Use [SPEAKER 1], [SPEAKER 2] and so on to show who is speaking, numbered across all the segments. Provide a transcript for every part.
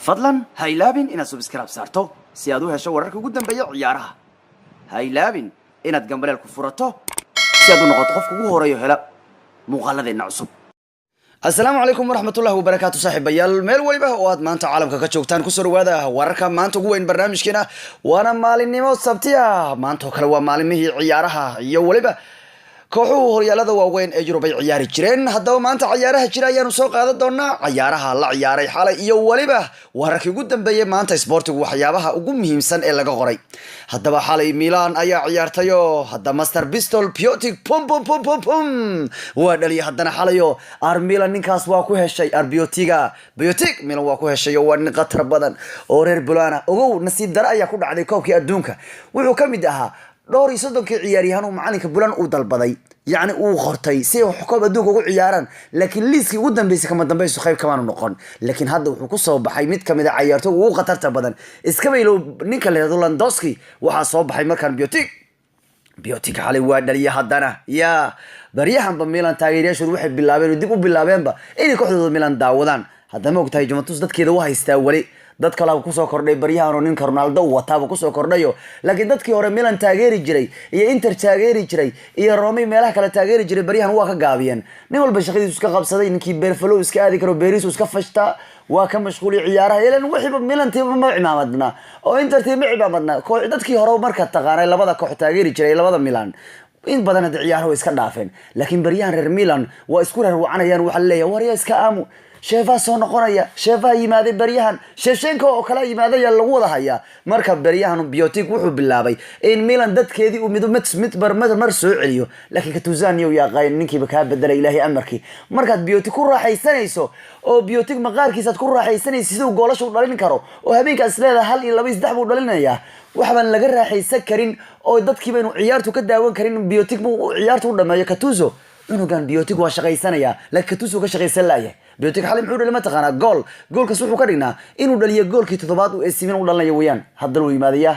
[SPEAKER 1] fadlan ha ilaabin inaad subscribe saarto si aad u hesho wararka ugu dambeeya ciyaaraha. Ha ilaabin inaad gambaleel ku furato si aad u noqoto qofka ugu horeeyo hela muuqaaladeena cusub. Assalaamu calaykum waraxmatullaahi wabarakaatu saaxiibayaal meel waliba oo aad maanta caalamka ka joogtaan ku soo dhawaada wararka maanta ugu weyn barnaamijkeena waana maalinimo sabti ah maanta kale waa maalimihii ciyaaraha iyo waliba kooxuhu horyaalada waaweyn ee Yurub ay ciyaari jireen haddaba maanta ciyaaraha jira ayaanu soo qaadan doonaa ciyaaraha la ciyaaray xalay iyo waliba wararkii ugu dambeeyay maanta sportigu waxyaabaha ugu muhiimsan ee laga qoray haddaba xalay Milan ayaa ciyaartayo hadda Master Pistol Piotic pum waa dhaliya haddana xalayo Milan ninkaas waa ku heshay Piotic Milan waa ku heshay waa nin qatar badan oo reer Bulana ogow nasiib dar ayaa ku dhacday koobkii adduunka wuxuu kamid ahaa dhowr iyo soddonkii ciyaaryahan oo macalinka Bulan uu dalbaday yani uu qortay si uu koob adduunka ugu ciyaaraan laakiin liiskii ugu dambeysay kama dambayso qayb kama noqon laakiin hadda wuxuu ku soo baxay mid kamid ah ciyaartooyda ugu qatarta badan iska baylo ninka la yiraahdo Lewandowski waxa soo baxay markaan Piotic xalay waa dhaliya haddana baryahanba Milan taageerayaashu waxay bilaabeen dib u bilaabeenba inay kooxdooda Milan daawadaan hadda ma ogtahay Juventus dadkeeda waa haystaa wali dad kale ku soo kordhay baryahan oo ninka Ronaldo wataaba ku soo kordhayo laakiin dadkii hore Milan taageeri jiray iyo Inter taageeri jiray iyo Roma meelaha kale taageeri jiray baryahan waa ka gaabiyeen nin walba shaqadiisu iska qabsaday ninkii Berfalo iska aadi karo Beris iska fashta waa ka mashquul ciyaaraha ilaan wixii Milan tiim ma cimaamadna oo Inter tiim ma cimaamadna koox dadkii hore marka taqaanay labada koox taageeri jiray labada Milan in badan hada ciyaaraha iska dhaafeen laakiin baryahan reer Milan waa isku raarwacanayaan waxa la leeyahay wariya iska aamu sheefa soo noqonaya sheefa yimaaday baryahan Shevchenko oo kala yimaaday lagu wada haya marka baryahan Piotic wuxuu bilaabay in Milan dadkeedii uu mid mar soo celiyo laakiin Gattuso yaa qayn ninkiiba ka bedelay Ilaahay amarkii markaad Piotic ku raaxaysanayso oo Piotic maqaarkiisa ku raaxaysanayso sidoo goolasho u dhalin karo oo habeenkaas leedahay 1 iyo 2 iyo 3 buu dhalinaya waxban laga raaxaysan karin oo dadkiiba inuu ciyaartu ka daawan karin Piotic buu ciyaartu u dhameeyo Gattuso inuu gaan Piotic waa shaqaysanaya laakiin Gattuso ka shaqaysan laayahay Piotic xalay muxuu dhalay ma taqaana goolkaas wuxuu ka dhignaa inuu dhaliyo goolkii toddobaad uu AC Milan u dhalanayo weeyaan hadda uu yimaadaya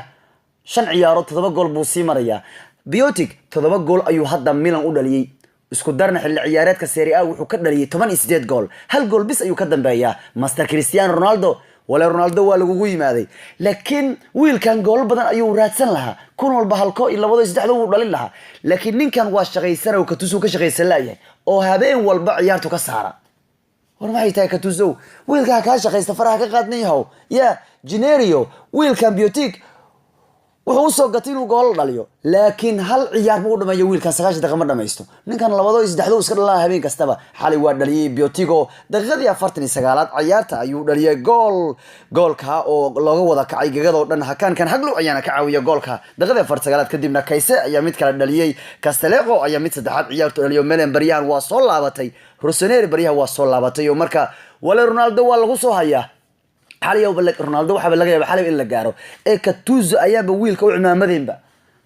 [SPEAKER 1] 5 ciyaaro 7 gool buu sii maraya Piotic 7 gool ayuu hadda Milan u dhaliyay isku darna xilli ciyaareedka Serie A wuxuu ka dhaliyay 18 gool hal gool bis ayuu ka dambeeyaa Master Cristiano Ronaldo Ronaldo waa lagu yimaaday laakiin wiilkan gool badan ayuu raadsan lahaa kun walba halko iyo 2 iyo 3 uu dhalin lahaa laakiin ninkan waa shaqaysanay oo Gattuso ka shaqaysan laayahay oo habeen walba ciyaartu ka saara war ma ay tahay Gattuso wiilka ka shaqaysta faraha ka qaadnayahay Gennaro wiilkan Piotic wuxuu soo gatay inuu gool dhaliyo laakiin hal ciyaar buu dhameeyay wiilkan 9 daqiiqo ma dhamaysto ninkan 2 iyo 3 iska dhalaa habeen kastaba xalay waa dhaliyay Piotic oo daqiiqadii 49aad ciyaarta ayuu dhaliyay goolka oo looga wada kacay gagado dhan hakaankan haglu ayaana ka caawiya goolka daqiiqadii 49aad kadibna Kayse ayaa mid kale dhaliyay Castelletto ayaa mid saddexaad ciyaartu dhaliyo Milan baryahan waa soo laabatay Rossoneri baryahan waa soo laabatay oo marka wala Ronaldo waa lagu soo hayaa xaliyo Ronaldo waxa laga yaabaa xalay in la gaaro Gattuso ayaaba wiilka u cimaamadeenba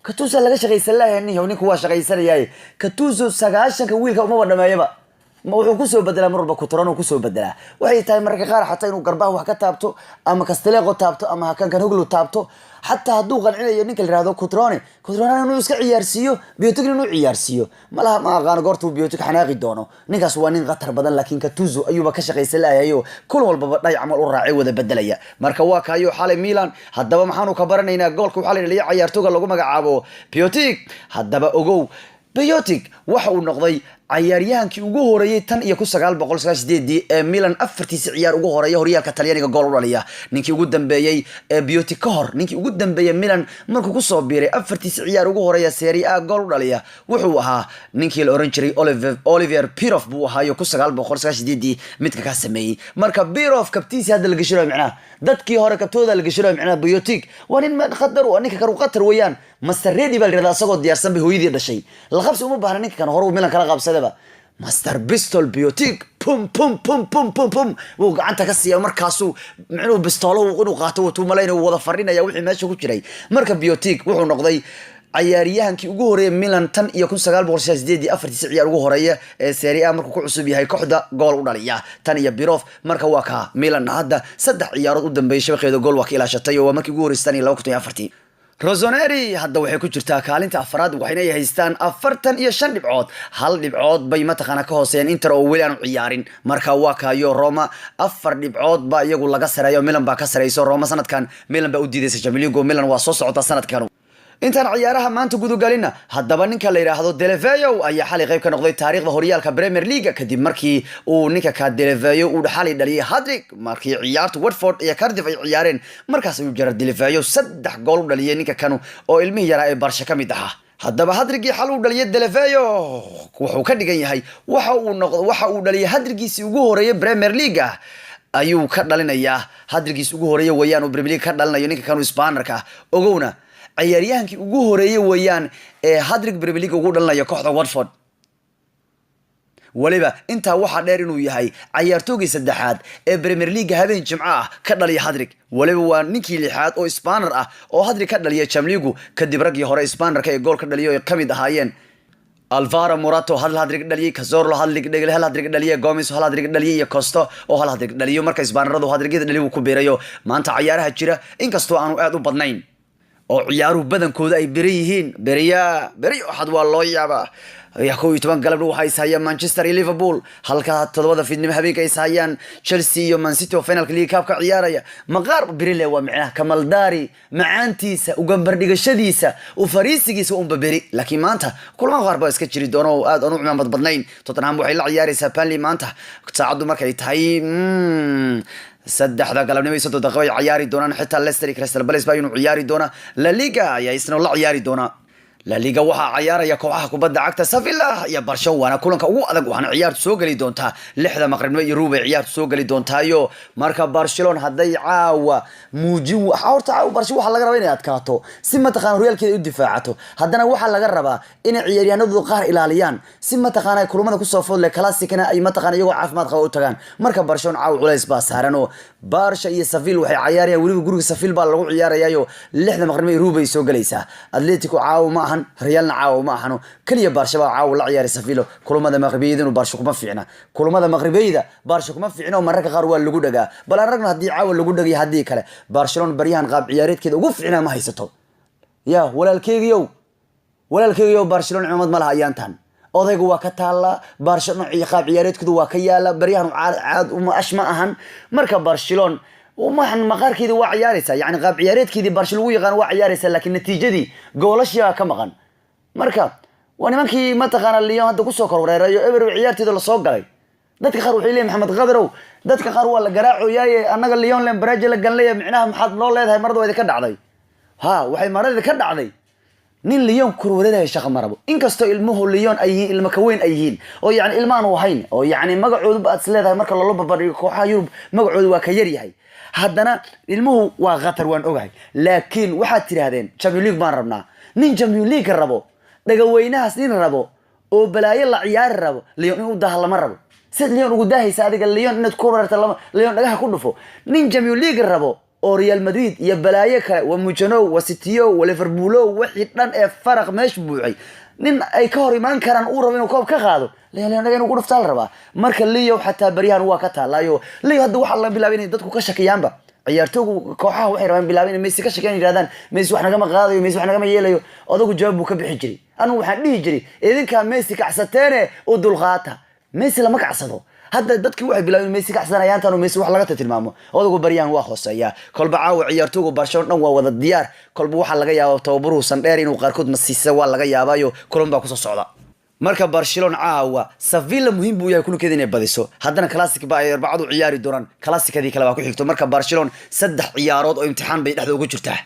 [SPEAKER 1] Gattuso laga shaqaysan lahayn ninku waa shaqaysanayay Gattuso 9ka wiilka uma wadhameeyaba ma wuxuu ku soo bedelaa marba Cutrone ku soo bedelaa waxay tahay marka qaar xataa inuu garbaha wax ka taabto ama Castelletto taabto ama hakan hoglu taabto xataa hadduu qancinayo ninka la yiraahdo Cutrone inuu iska ciyaarsiyo Piotic inuu ciyaarsiyo malaha ma aqaan goortu Piotic xanaaqi doono ninkaas waa nin qatar badan laakiin Gattuso ayuuba ka shaqaysan lahayo kul walba dhay amal u raacay wada bedelaya marka waa kaayo xalay Milan haddaba maxaanu ka baranaynaa goolka waxa la dhaliyo ciyaartooyga lagu magacaabo Piotic haddaba ogow Piotic waxa uu noqday ciyaaryahankii ugu horeeyay tan iyo 1998 ee Milan afartiisa ciyaar ugu horeeyay horyaalka Talyaaniga gool u dhaliya ninkii ugu dambeeyay ee Piotic ka hor ninkii ugu dambeeyay Milan markuu ku soo biiray afartiisa ciyaar ugu horeeya Serie A gool u dhaliya wuxuu ahaa ninkii la oran jiray Olivier Pirov buu ahaa 1998 midka ka sameeyay marka Pirov kabtiisi hadda la gashiro macnaa dadkii hore kabtooda la gashiro macnaa Piotic waa nin khadar waa ninka karu qatar weeyaan Master Ready bal rada asagoo diyaarsan bay hooyadii dhashay la qabsi uma baahna ninka kan hore Milan kala qabsaday Master Pistol Piotic pum wuu gacanta ka siiyay markaasuu micnuu bistoolo uu qaato uu malayna wada farinaya wixii meesha ku jiray marka Piotic wuxuu noqday ciyaaryahankii ugu horeeyay Milan tan iyo 1998 afartiisa ciyaar ugu horeeya ee Serie A markuu ku cusub yahay kooxda gool u dhaliya tan iyo Pirov marka waa ka Milan hadda 3 ciyaarood u dambeeyay shabaqeeda gool waa ka ilaashatay oo markii ugu horeysay 2004 Rossoneri hadda waxay ku jirtaa kaalinta afraad waxayna ay haystaan 45 dhibcood hal dhibcood bay mataqaana ka hooseeyeen Inter oo weli aan ciyaarin marka waa kaayo Roma 4 dhibcood ba iyagu laga sareeyo Milan ba ka sareyso Roma sanadkan Milan ba u diidaysa Champions League Milan waa soo socota sanadkan intaan ciyaaraha maanta gudu galina haddaba ninka la yiraahdo Deleveyo ayaa xalay qayb ka noqday taariikhda horyaalka Premier League kadib markii uu ninka ka Deleveyo uu xalay dhaliyay hat-trick markii ciyaartu Watford iyo Cardiff ay ciyaareen markaas uu jaray Deleveyo 3 gool u dhaliyay ninka kanu oo ilmihi yara ee Barca kamid ahaa haddaba hat-trickii xal uu dhaliyay Deleveyo wuxuu ka dhigan yahay waxa uu dhaliyay hat-trickiisii ugu horeeyay Premier League ayuu ka dhalinayaa hat-trickiisii ugu horeeyay wayaan uu Premier League ka dhalinayo ninka kanu Isbaanarka ogowna ciyaaryahankii ugu horeeyay wayaan ee hat-trick Premier League ugu dhalanayo kooxda Watford waliba inta waxa dheer inuu yahay ciyaartoygii saddexaad ee Premier League habeen Jimco ah ka dhaliya hat-trick waliba waa ninkii lixaad oo Spanish ah oo hat-trick ka dhaliya Champions League kadib ragii hore Spanish ee gool ka dhaliyo kamid ahaayeen Alvaro Morata hal hat-trick dhaliyay Cazorla hat-trick dhaliyay Gomez hal hat-trick dhaliyay iyo Costa oo hal hat-trick dhaliyo marka Spanish hat-trickada dhaliyo ku beerayo maanta ciyaaraha jira inkastoo aanu aad u badnayn oo ciyaaruhu badankooda ay beriya waxad waa loo yaabaa ya 12 galabdho waxay saayaan Manchester iyo Liverpool halka 7 fiidnimo habeenka ay saayaan Chelsea iyo Man City oo finalka League Cup ka ciyaaraya maqaar birile waa macnaha Kamaldari macaantiisa uga bardhigashadiisa u fariisigiisa u bari laakiin maanta kulama qaar ba iska jiri doono aad aanu cimamad badnayn Tottenham waxay la ciyaaraysaa Burnley maanta saacadu markay tahay saddexda galabnimo 3 daqiiqo ay ciyaari doonaan xitaa Leicester iyo Crystal Palace baa inuu ciyaari doona La Liga ayaa isna la ciyaari doona La Liga waxa ciyaaraya kooxaha kubadda cagta Sevilla iyo Barcelona kulanka ugu adag waxana ciyaartu soo gali doontaa 6da maqribnimo iyo ruub ay ciyaartu soo gali doontaa marka Barcelona haday caawa muujin horta Barcelona waxa laga rabaa inay adkaato si mataqaan horyaalkeeda u difaacato haddana waxa laga rabaa in ciyaaryahanadu qaar ilaaliyaan si mataqaan ay kulamada ku soo foodle classicana ay mataqaan iyagoo caafimaad qaba u tagaan marka Barcelona caawa culays baa saaran oo Barca iyo Sevilla waxay ciyaarayaan waliba guriga Sevilla baa lagu ciyaarayaa 6da maqribnimo iyo ruub ay soo galaysaa Atletico caawa Realna caawa ma ahano kaliya Barca caawa la ciyaar Sevilla kulamada maqribiyada inuu Barca kuma fiicna kulamada maqribiyada Barca kuma fiicna oo mararka qaar waa lagu dhagaa bal aragna hadii caawa lagu dhagay hadii kale Barcelona baryahan qaab ciyaareedkeeda ugu fiicna ma haysato ya walaalkeegiyow Barcelona cimad ma laha ayaantan odaygu waa ka taala Barcelona qaab ciyaareedkeedu waa ka yaala baryahan caad uma ashma ahan marka Barcelona وما مقاركيدي waa ciyaaraysa yani qaab ciyaareedkeedii Barca lagu yaqaan waa ciyaaraysa laakiin natiijadii goolashiya ka maqan marka waa nimankii mataqaana Lyon hadda ku soo korweerayo eber ciyaarteeda la soo galay dadka qaar waxay leeyahay Maxamed Qadarow dadka qaar waa la garaacoyay anaga Lyon leen Baraja la ganlay micnaha maxaad noo leedahay marada ka dhacday ha waxay marada ka dhacday nin Lyon korweerayo shaqo marabo inkastoo ilmuhu Lyon ay ilma ka weyn ay yihiin oo yani ilmaan u hayn oo yani magacoodu baad isleedahay marka la barbardhigo kooxaha Yurub magacoodu waa ka yar yahay haddana ilmuhu waa qatar waan ogahay laakiin waxaad tiraahdeen Champions League baan rabnaa nin Champions League rabo dhagaweynahaas nin rabo oo balaayo la ciyaar rabo Lyon inuu daahlama rabo sid Lyon ugu daahaysa adiga Lyon inaad ku wararta Lyon dhagaha ku dhufo nin Champions League rabo oo Real Madrid iyo balaayo kale waa Mujano waa City waa Liverpool wixii dhan ee faraq meesh buuxay nin ay ka hor imaan karaan uu rabo inuu koob ka qaado Lyon inuu ku dhuftaal rabaa marka Lyon xataa bariyahan waa ka taalaayo Lyon hadda waxa la bilaabay in dadku ka shakiyaanba ciyaartooygu kooxaha waxay rabaan bilaabay in Messi ka shaqeyn yiraahdaan Messi wax naga ma qaadayo Messi wax naga ma yeelayo odagu jawaab buu ka bixi jiray anu waxaan dhihi jiray idinka Messi kacsateene oo dulqaata Messi lama kacsado hadda dadkii waxay bilaabeen Messi kacsanayaan tan Messi wax laga tilmaamo odagu bariyaan waa hooseeya kolba caawa ciyaartooygu Barcelona dhan waa wada diyaar kolba waxa laga yaabo tababaruhu Sandheer inuu qaarkood nasiisa waa laga yaabayo kulanba ku soo socda marka Barcelona caawa Sevilla muhiim buu yahay kulankeeda inay badiso haddana classic ba ay arbacadu ciyaari doonaan classicadii kale waa ku xigto marka Barcelona 3 ciyaarood oo imtixaan bay dhexda ugu jirtaa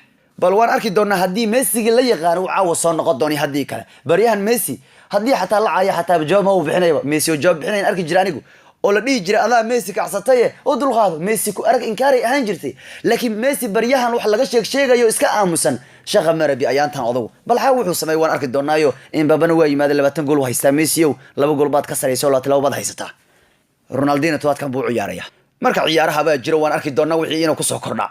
[SPEAKER 1] bal waan arki doonaa hadii Messi la yaqaan uu caawa soo noqon doonay hadii kale bariyahan Messi hadii xataa la caaya xataa jawaab ma uu bixinayo Messi oo jawaab bixinayn arki jira anigu oo la dhigi jiray adaa Messi kacsatay oo dulqaado Messi ku arag inkaari ahaan jirtay laakiin Messi baryahan wax laga sheegayo iska aamusan shaqa marabi ayaantan odagu bal waxa wuxuu sameeyay waan arki doonaayo in Mbappe waa yimaada 20 gool haysta Messi 2 gool baad ka sareyso 2 baad haysata Ronaldinho toadkan buu ciyaaraya marka ciyaaraha baa jira waan arki doonaa wixii inuu ku soo kordha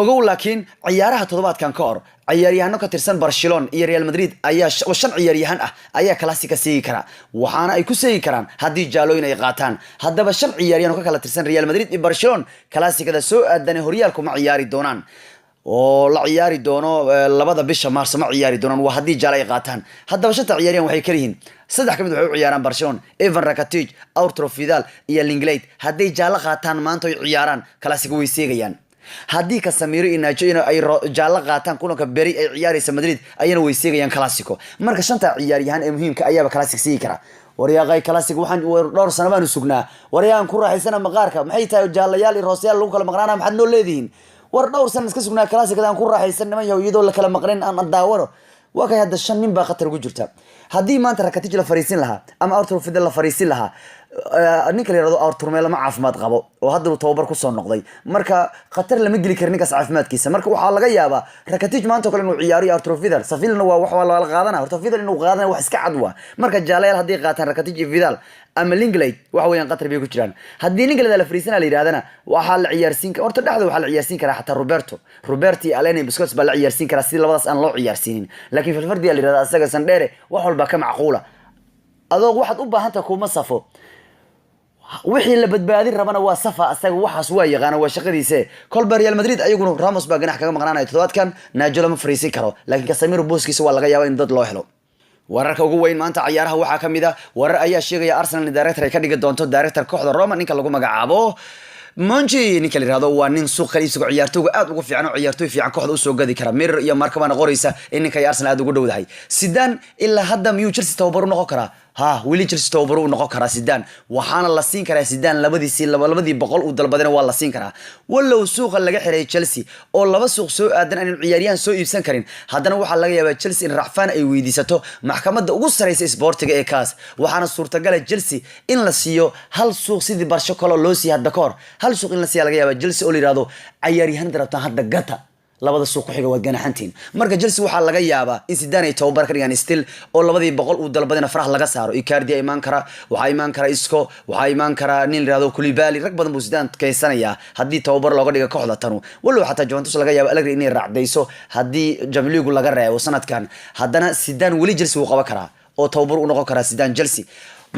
[SPEAKER 1] ogow laakiin ciyaaraha todobaadkan ka hor ciyaaryahanno ka tirsan Barcelona iyo Real Madrid ayaa 5 ciyaaryahan ah ayaa classica sii kara waxaana ay ku sii karaan hadii jaalooyin ay qaataan haddaba 5 ciyaaryahan oo ka kala tirsan Real Madrid iyo Barcelona classicada soo aadan horyaalku ma ciyaari doonaan oo la ciyaari doono labada bisha maarso ma ciyaari doonaan waa haddii jaale ay qaataan haddaba shanta ciyaariyaan waxay kala yihiin saddex ka mid waxay u ciyaaraan Barcelona Evan Rakitic Arturo Vidal iyo Lenglet hadday jaale qaataan maanta ay ciyaaraan Clasico way seegayaan haddii Casemiro iyo Nacho ay jaale qaataan kulanka beri ay ciyaaraysa Madrid ayana way seegayaan Clasico marka shanta ciyaaryahan ee muhiimka ayaaba Clasico seegi kara waryaaqay Clasico waxaan dhowr sano baan sugnaa waryaan ku raaxaysana maqaarka maxay tahay jaalayaal iyo roosyaal lagu kala maqnaana maxad noo leedihiin war dhowr sano iska sugnaa Clasico aan ku raaxaysan niman iyadoo la kala maqnayn aan daawano waa kay hadda shan nin baa khatar ugu jirta haddii maanta Rakitic la fariisin lahaa ama Arturo Vidal la fariisin lahaa ninka la yiraahdo Arturo Melo ma caafimaad qabo oo hadda uu tababar ku soo noqday marka khatar lama geli karin ninkaas caafimaadkiisa marka waxaa laga yaabaa Rakitic maanta kale inuu ciyaariyo Arturo Vidal Sevilla waa wax la qaadana Arturo Vidal inuu qaadana wax iska cad waa marka jaalayaal haddii qaataan Rakitic iyo Vidal ama Lenglet waxa weeyaan qatar bay ku jiraan haddii Lenglet la fariisana la yiraahdana waxa la ciyaarsiin karaa horta dhexda waxa la ciyaarsiin karaa xataa Roberto Aleni Busquets baa la ciyaarsiin karaa si labadaas aan loo ciyaarsiinin laakiin Valverde la yiraahdo asaga Sandere wax walba ka macquula adoo waxaad u baahan tahay kuma safo wixii la badbaadin rabana waa safa asaga waxaas waa yaqaan waa shaqadiisa kolba Real Madrid ayaguna Ramos baa ganax kaga maqnaanay todobaadkan Nacho ma fariisin karo laakiin Casemiro booskiisa waa laga yaabaa in dad loo helo wararka ugu weyn maanta ciyaaraha waxaa kamid ah warar ayaa sheegaya Arsenal director ay ka dhigi doonto director kooxda Roma ninka lagu magacaabo Monchi ninka la yiraahdo waa nin suuq kaliibsiga ciyaartooyga aad ugu fiican oo ciyaartooy fiican kooxda u soo gadi kara Mir iyo Marco bana qoraysa in ninka Arsenal aad ugu dhowdahay Zidane ilaa hadda miyuu Chelsea tababar u noqon karaa ha wili Chelsea tababar u noqon karaa Zidane waxaana la siin karaa Zidane labadii boqol u dalbadana waa la siin karaa wallow suuqa laga xiray Chelsea oo laba suuq soo aadan in ciyaaryahan soo iibsan karin haddana waxaa laga yaabaa Chelsea in racfaan ay weydiisato maxkamadda ugu sareysa isboortiga ee kaas waxaana suurtagal ah Chelsea in la siiyo hal suuq sidii Barcelona loo siiyay hadda koor hal suuq in la siiyo laga yaabaa Chelsea oo la yiraahdo ciyaaryahan darabtaan hadda gata labada suuq ku xiga waa ganaxantiin marka Chelsea waxa laga yaabaa in Zidane ay tababar ka dhigaan still oo labadii boqol u dalbadina farax laga saaro Icardi ay iman kara waxa iman kara Isco waxa iman kara nin raado Koulibaly rag badan buu Zidane kaysanaya hadii tababar looga dhigo kooxda tanu walow xataa Juventus laga yaabo Allegri inay raacdayso hadii Champions League laga reebo sanadkan haddana Zidane wali Chelsea uu qaban kara oo tababar u noqon kara Zidane Chelsea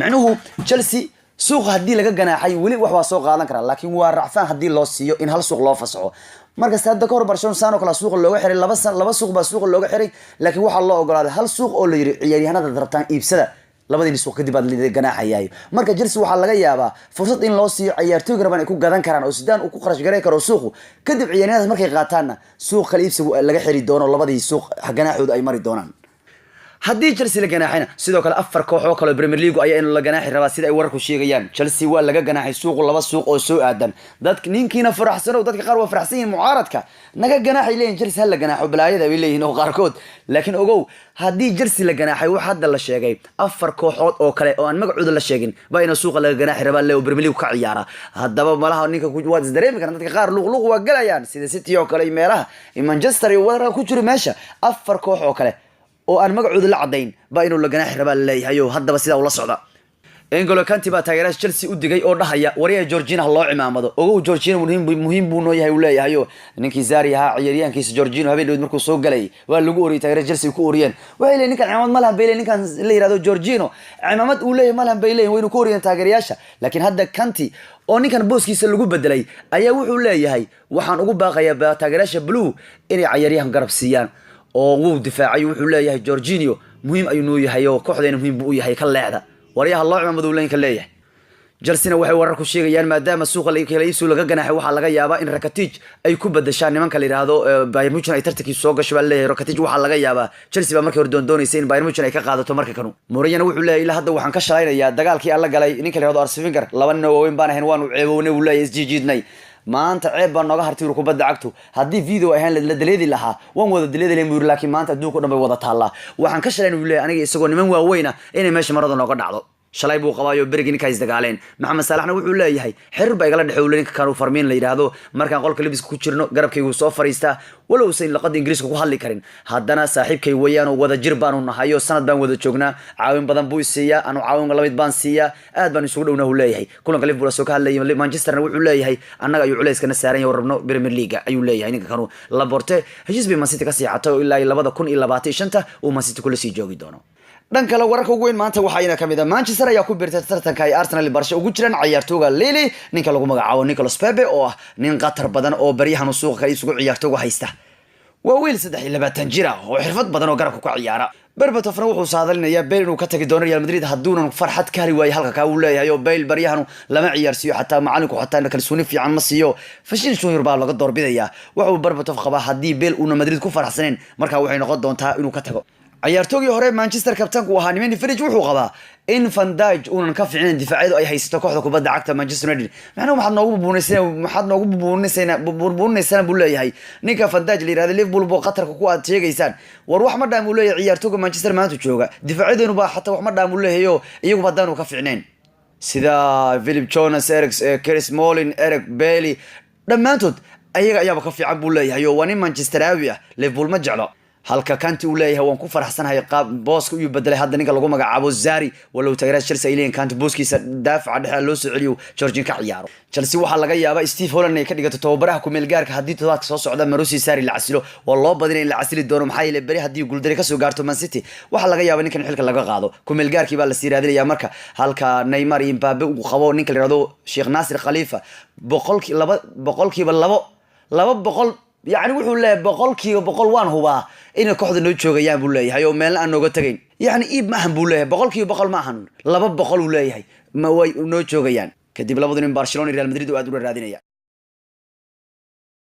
[SPEAKER 1] macnuhu Chelsea suuq hadii laga ganaaxay wali wax waa soo qaadan kara laakiin waa racfaan hadii loo siiyo in hal suuq loo fasaxo marka saada ka hor Barcelona sano kala suuq looga xiray laba suuq baa suuq looga xiray laakiin waxa loo ogolaaday hal suuq oo la yiri ciyaaryahanada darabtaan iibsada labadii suuq kadib aad la ganaaxayay marka Chelsea waxa laga yaabaa fursad in loo siiyo ciyaartooyga raban ay ku gadan karaan oo Zidane uu ku qarash gareey karo suuqu kadib ciyaaryahanada markay qaataana suuq kala iibsigu laga xiri doono labadii suuq ganaaxooda ay mari doonaan haddii Chelsea la ganaaxayna sidoo kale afar koox oo kale Premier League ayaa in la ganaaxi rabaa sida ay wararku sheegayaan Chelsea waa laga ganaaxay suuq laba suuq oo soo aadan dadka ninkiina faraxsano dadka qaar waa faraxsan yihiin mucaaradka naga ganaaxay leeyihiin Chelsea hal la ganaaxo balaayada ay leeyihiin oo qaarkood laakiin ogow haddii Chelsea la ganaaxay waxa hadda la sheegay afar kooxood oo kale oo aan magacooda la sheegin baa in suuqa laga ganaaxi rabaa Leo Premier League ka ciyaara haddaba malaha ninka ku waad dareemi karaan dadka qaar luq waa galayaan sida City oo kale meelaha Manchester iyo warar ku jiro meesha afar koox oo kale oo aan magacooda la cadeyn baa inuu la ganaaxi rabaa leeyahay haddaba sida uu la socda N'Golo Kante baa taageerayaasha Chelsea u digay oo dhahaya wariyaha Jorginho loo cimaamado ogow Jorginho muhiim buu noo yahay uu leeyahay ninkii Zari ahaa ciyaaryahankiisa Jorginho habeen dhow markuu soo galay waa lagu oriyay taageerayaasha Chelsea ku oriyeen waxay leeyihiin ninkan cimaamad ma lahan bay leeyihiin ninkan la yiraahdo Jorginho cimaamad uu leeyahay ma lahan bay leeyihiin waynu ku oriyeen taageerayaasha laakiin hadda Kante oo ninkan booskiisa lagu bedelay ayaa wuxuu leeyahay waxaan ugu baaqayaa taageerayaasha Blue inay ciyaaryahan garab siiyaan oo uu difaacay wuxuu leeyahay Jorginho muhiim ayuu noo yahay oo kooxdeena muhiim buu u yahay ka leexda wariyaha loo cimaamadu leeyahay ka leeyahay Chelsea waxay warar ku sheegayaan maadaama suuqa la kala iibso laga ganaaxay waxa laga yaabaa in Rakitic ay ku badashaan nimanka la yiraahdo Bayern Munich ay tartankii soo gasho baa leeyahay Rakitic waxa laga yaabaa Chelsea baa markii hore doonaysa in Bayern Munich ay ka qaadato markii kanu Mourinho wuxuu leeyahay ilaa hadda waxaan ka shalaynayaa dagaalkii alla galay ninka la yiraahdo Arsene Wenger laba nin oo weyn baan ahayn waan u ceebownay uu leeyahay isjiidnay maanta ceeb baan nooga hartay kubadda cagtu haddii video ahaan la daleedi lahaa waan wada daleedi lahayn laakiin maanta adduunka dhan bay wada taallaa waxaan ka shalaynayaa uu leeyahay aniga isagoo niman waaweyna inay meesha marada nooga dhacdo shalay buu qabaayo berigi ninka is dagaaleen Maxamed Salahna wuxuu leeyahay xiriir bay igala dhaxay ninka kan Farmin la yiraahdo markaan qolka libiska ku jirno garabkaygu soo fariista walow sayn laqad Ingiriiska ku hadli karin haddana saaxiibkay wayaan wada jir baanu nahayo sanad baan wada joognaa caawin badan buu siiyaa anu caawin lamid baan siiyaa aad baan isugu dhownahay leeyahay kulanka Liverpool soo ka hadlayay Manchesterna wuxuu leeyahay annaga ayuu culayskana saaran yahay rabno Premier League ayuu leeyahay ninka kanu Laporte heshiis bay Man City ka sii cato ilaa 2025 uu Man City kula sii joogi doono dhanka la wararka ugu weyn maanta waxayna kamid ah Manchester ayaa ku biirtay tartanka ay Arsenal Barca ugu jiraan ciyaartooyga Lille ninka lagu magacaabo Nicolas Pepe oo ah nin qatar badan oo bariyahan suuqa isugu ciyaartooyga haysta waa wiil 23 jir ah oo xirfad badan oo garabka ku ciyaara. Berbatov wuxuu saadalinayaa Bale inuu ka tagi doono Real Madrid hadduunan farxad ka heli waayo halka ka uu leeyahay oo Bale baryahan lama ciyaarsiyo xataa macallinku xataa kalsooni fiican ma siiyo. Fashil shuhur baa laga doorbidayaa. Wuxuu Berbatov qabaa haddii Bale uu Madrid ku faraxsaneen markaa waxay noqon doontaa inuu ka tago. ciyaartoygii hore Manchester kabtanku ahaa Nemanja Faric wuxuu qabaa in Van Dijk uunan ka fiicnayn difaacyadu ay haysato kooxda kubadda cagta Manchester United. Macnaheedu waxaad noogu buubuunaysaan buu leeyahay ninka Van Dijk la yiraahdo Liverpool boo qatarka ku aad sheegaysaan war wax ma dhaam uu leeyahay ciyaartooyga Manchester maanta jooga difaacyaduna baa xataa wax ma dhaam uu leeyahay iyagu badaan ka fiicnayn sida Philip Jones, Chris Smalling, Eric Bailly dhammaantood ayaga ayaaba ka fiican buu leeyahay oo waa nin Manchester aawi ah Liverpool ma jeclo halka kanti uu leeyahay waan ku faraxsanahay qaab booska uu bedelay hadda ninka lagu magacaabo Zari walow taageeraha Chelsea ay leeyihiin kanti booskiisa daafaca dhexe loo soo celiyo Jorginho ka ciyaaro Chelsea waxa laga yaabaa Steve Holland ay ka dhigato tababaraha ku meel gaarka haddii todobaadka soo socda Marouzi Sarri la casilo waa loo badinay in la casili doono maxaa yeelay bari haddii guuldari ka soo gaarto Man City waxa laga yaabaa ninkan xilka laga qaado ku meel gaarkii baa la sii raadinayaa marka halka Neymar iyo Mbappe uu qabo ninka la yiraahdo Sheikh Nasser Khalifa boqolkiiba laba boqol يعني wuxuu leeyahay boqolkiiba boqol waan hubaa in kooxda noo joogayaan buu leeyahay oo meel aan nooga tagayn yani iib ma ahan buu leeyahay boqolkiiba boqol ma ahan 200 uu leeyahay ma way noo joogayaan kadib labadii nin Barcelona iyo Real Madrid oo aad u raadinaya